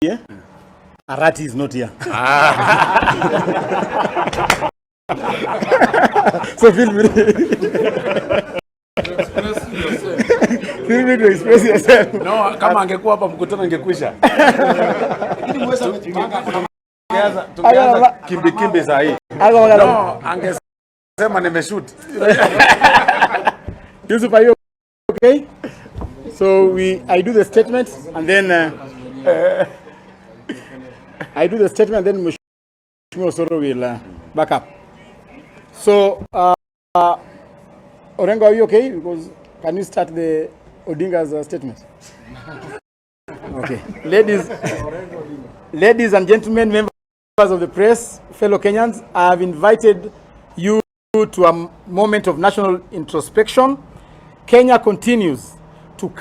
here. Arati is not here. So feel free. Feel free to express yourself. No, kama angekuwa hapa mkutano angekwisha. Tungeanza kimbi saa hii. No, angesema nimeshoot. Yusuf, are you okay? So I do the statement and then I do the statement and then Hon Osoro will back up. So Orengo, are you okay? Because can you start the Odinga's statement? Okay. Ladies and gentlemen, members of the press, fellow Kenyans, I have invited you to a moment of national introspection. Kenya continues to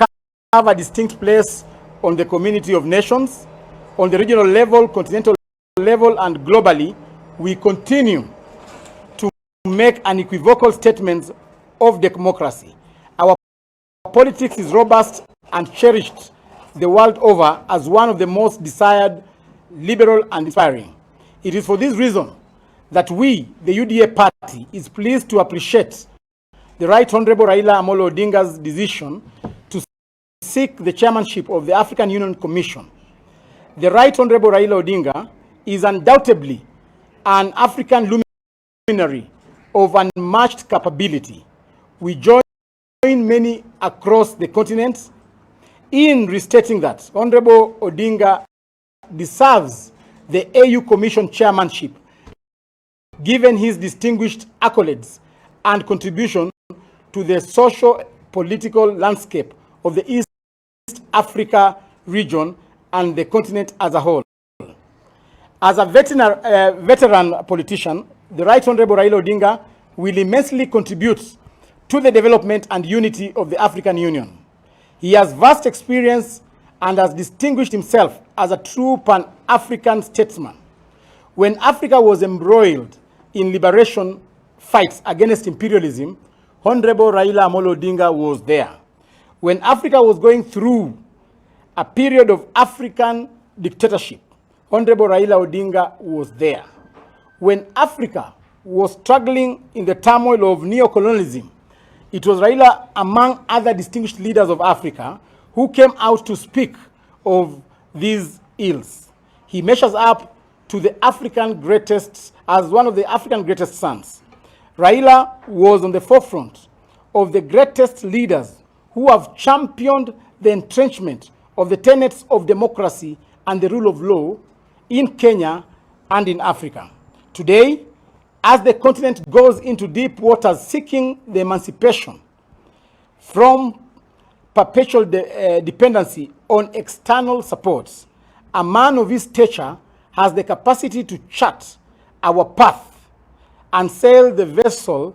have a distinct place on the community of nations. On the regional level, continental level, and globally, we continue to make unequivocal statements of democracy. Our politics is robust and cherished the world over as one of the most desired, liberal, and inspiring. It is for this reason that we, the UDA party, is pleased to appreciate the Right Honorable Raila Amolo Odinga's decision to seek the chairmanship of the African Union Commission. The Right Honorable Raila Odinga is undoubtedly an African luminary of unmatched capability. We join many across the continent in restating that Honorable Odinga deserves the AU Commission chairmanship, given his distinguished accolades and contribution to the socio-political landscape of the East Africa region and the continent as a whole. As a veteran politician, the Right Honorable Raila Odinga will immensely contribute to the development and unity of the African Union. He has vast experience and has distinguished himself as a true Pan-African statesman. When Africa was embroiled in liberation fights against imperialism, Honorable Raila Amolo Odinga was there. When Africa was going through a period of African dictatorship, Honorable Raila Odinga was there. When Africa was struggling in the turmoil of neo-colonialism, it was Raila, among other distinguished leaders of Africa, who came out to speak of these ills. He measures up to the African greatest, as one of the African greatest sons. Raila was on the forefront of the greatest leaders who have championed the entrenchment of the tenets of democracy and the rule of law in Kenya and in Africa. Today, as the continent goes into deep waters seeking the emancipation from perpetual dependency on external supports, a man of his stature has the capacity to chart our path and sail the vessel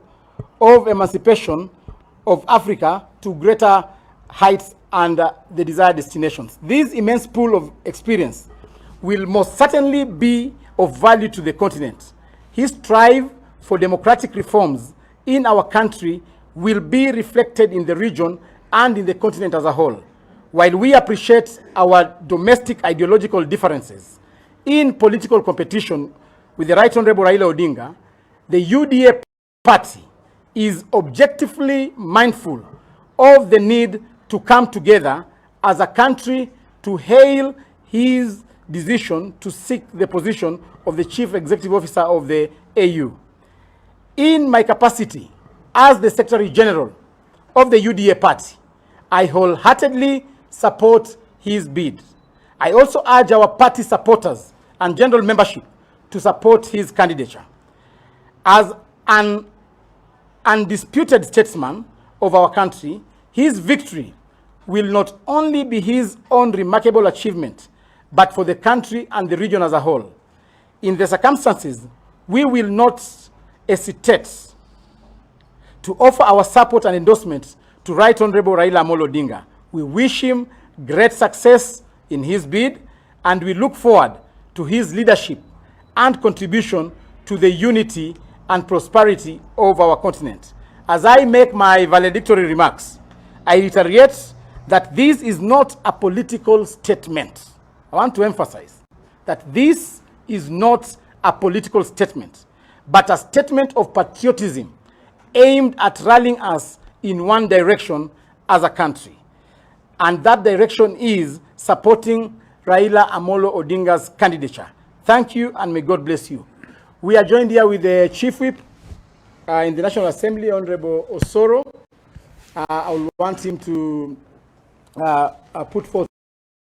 of emancipation of Africa to greater heights and the desired destinations. This immense pool of experience will most certainly be of value to the continent. His drive for democratic reforms in our country will be reflected in the region and in the continent as a whole. While we appreciate our domestic ideological differences in political competition with the Right Honorable Raila Odinga, the UDA party is objectively mindful of the need to come together as a country to hail his decision to seek the position of the Chief Executive Officer of the AU. In my capacity as the Secretary General of the UDA party, I wholeheartedly support his bid. I also urge our party supporters and general membership to support his candidature. As an undisputed statesman of our country, his victory will not only be his own remarkable achievement, but for the country and the region as a whole. In the circumstances, we will not hesitate to offer our support and endorsement to Right Honorable Raila Amolo Odinga. We wish him great success in his bid, and we look forward to his leadership and contribution to the unity and prosperity of our continent. As I make my valedictory remarks, I reiterate that this is not a political statement. I want to emphasize that this is not a political statement, but a statement of patriotism aimed at rallying us in one direction as a country. And that direction is supporting Raila Amolo Odinga's candidature. Thank you, and may God bless you. We are joined here with the Chief Whip in the National Assembly, Honorable Osoro. I will want him to put forth